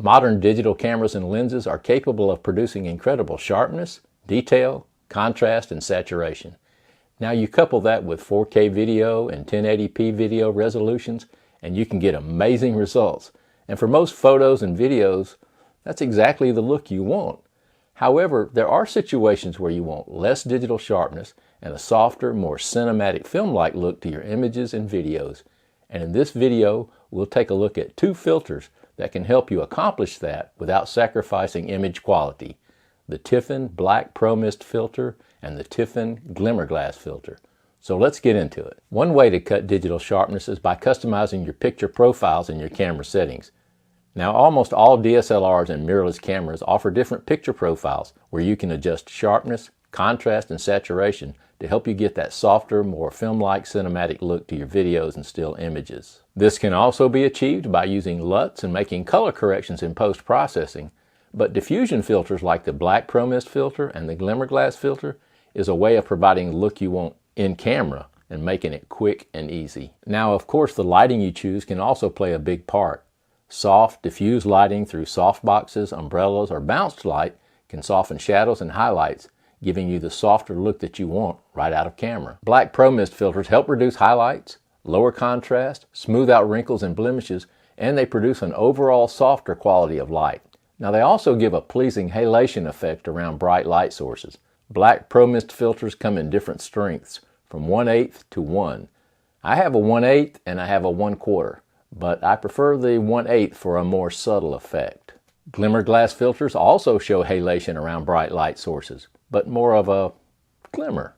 Modern digital cameras and lenses are capable of producing incredible sharpness, detail, contrast, and saturation. Now you couple that with 4K video and 1080p video resolutions, and you can get amazing results. And for most photos and videos, that's exactly the look you want. However, there are situations where you want less digital sharpness and a softer, more cinematic film-like look to your images and videos. And in this video, we'll take a look at 2 filters that can help you accomplish that without sacrificing image quality: the Tiffen Black ProMist filter and the Tiffen GlimmerGlass filter. So let's get into it. One way to cut digital sharpness is by customizing your picture profiles in your camera settings. Now, almost all DSLRs and mirrorless cameras offer different picture profiles where you can adjust sharpness, contrast, and saturation to help you get that softer, more film-like cinematic look to your videos and still images. This can also be achieved by using LUTs and making color corrections in post-processing, but diffusion filters like the Black ProMist filter and the GlimmerGlass filter is a way of providing the look you want in camera and making it quick and easy. Now, of course, the lighting you choose can also play a big part. Soft, diffuse lighting through softboxes, umbrellas, or bounced light can soften shadows and highlights, giving you the softer look that you want right out of camera. Black ProMist filters help reduce highlights, lower contrast, smooth out wrinkles and blemishes, and they produce an overall softer quality of light. Now, they also give a pleasing halation effect around bright light sources. Black ProMist filters come in different strengths, from 1/8 to 1. I have a 1/8 and I have a 1/4, but I prefer the 1/8 for a more subtle effect. GlimmerGlass filters also show halation around bright light sources, but more of a glimmer.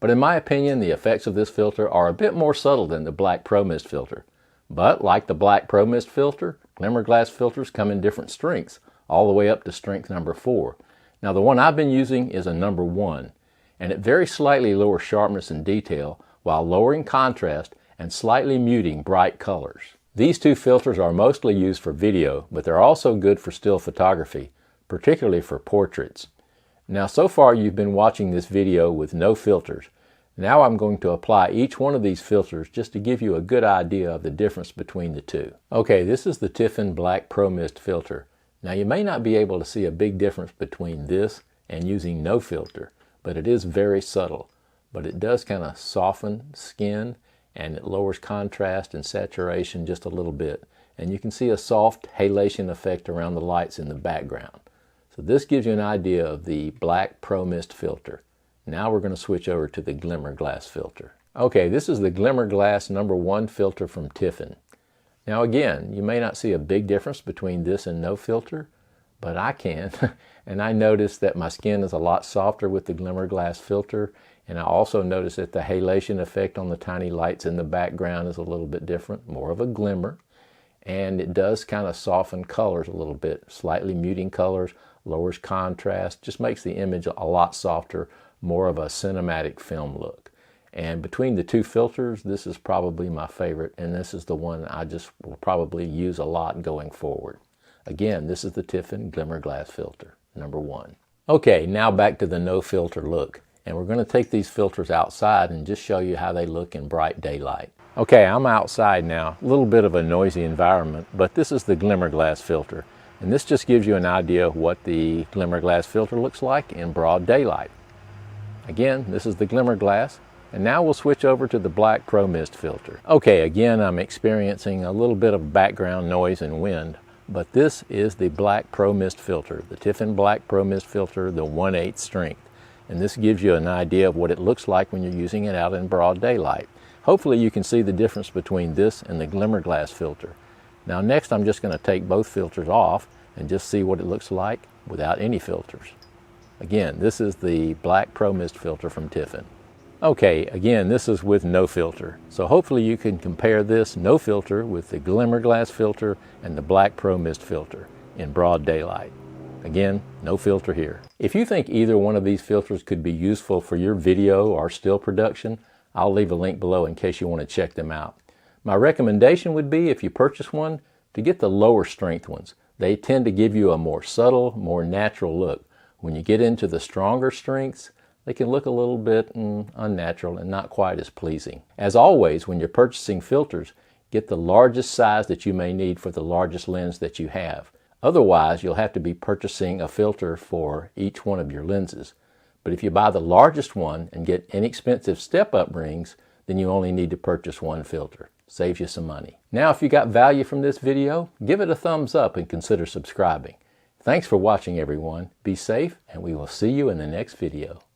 But in my opinion, the effects of this filter are a bit more subtle than the Black ProMist filter. But like the Black ProMist filter, GlimmerGlass filters come in different strengths, all the way up to strength number 4. Now, the one I've been using is a number 1, and it very slightly lowers sharpness and detail while lowering contrast and slightly muting bright colors. These 2 filters are mostly used for video, but they're also good for still photography, particularly for portraits. Now, so far you've been watching this video with no filters. Now I'm going to apply each one of these filters just to give you a good idea of the difference between the 2. Okay, this is the Tiffen Black ProMist filter. Now, you may not be able to see a big difference between this and using no filter, but it is very subtle. But it does kind of soften skin, and it lowers contrast and saturation just a little bit. And you can see a soft halation effect around the lights in the background. So this gives you an idea of the Black ProMist filter. Now we're going to switch over to the GlimmerGlass filter. Okay, this is the GlimmerGlass number 1 filter from Tiffen. Now again, you may not see a big difference between this and no filter, but I can. And I noticed that my skin is a lot softer with the GlimmerGlass filter, and I also noticed that the halation effect on the tiny lights in the background is a little bit different, more of a glimmer. And it does kind of soften colors a little bit, slightly muting colors, lowers contrast, just makes the image a lot softer, more of a cinematic film look. And between the 2 filters, this is probably my favorite, and this is the one I just will probably use a lot going forward. Again, this is the Tiffen GlimmerGlass filter, number 1. Okay, now back to the no filter look. And we're going to take these filters outside and just show you how they look in bright daylight. Okay, I'm outside now. A little bit of a noisy environment, but this is the GlimmerGlass filter. And this just gives you an idea of what the GlimmerGlass filter looks like in broad daylight. Again, this is the GlimmerGlass. And now we'll switch over to the Black ProMist filter. Okay, again, I'm experiencing a little bit of background noise and wind, but this is the Black ProMist filter, the Tiffen Black ProMist filter, the 1/8 strength. And this gives you an idea of what it looks like when you're using it out in broad daylight. Hopefully you can see the difference between this and the GlimmerGlass filter. Now next, I'm just going to take both filters off and just see what it looks like without any filters. Again, this is the Black ProMist filter from Tiffen. Okay, again, this is with no filter. So hopefully you can compare this no filter with the GlimmerGlass filter and the Black ProMist filter in broad daylight. Again, no filter here. If you think either one of these filters could be useful for your video or still production, I'll leave a link below in case you want to check them out. My recommendation would be, if you purchase one, to get the lower strength ones. They tend to give you a more subtle, more natural look. When you get into the stronger strengths, they can look a little bit unnatural and not quite as pleasing. As always, when you're purchasing filters, get the largest size that you may need for the largest lens that you have. Otherwise, you'll have to be purchasing a filter for each one of your lenses. But if you buy the largest one and get inexpensive step-up rings, then you only need to purchase one filter. Saves you some money. Now, if you got value from this video, give it a thumbs up and consider subscribing. Thanks for watching, everyone. Be safe, and we will see you in the next video.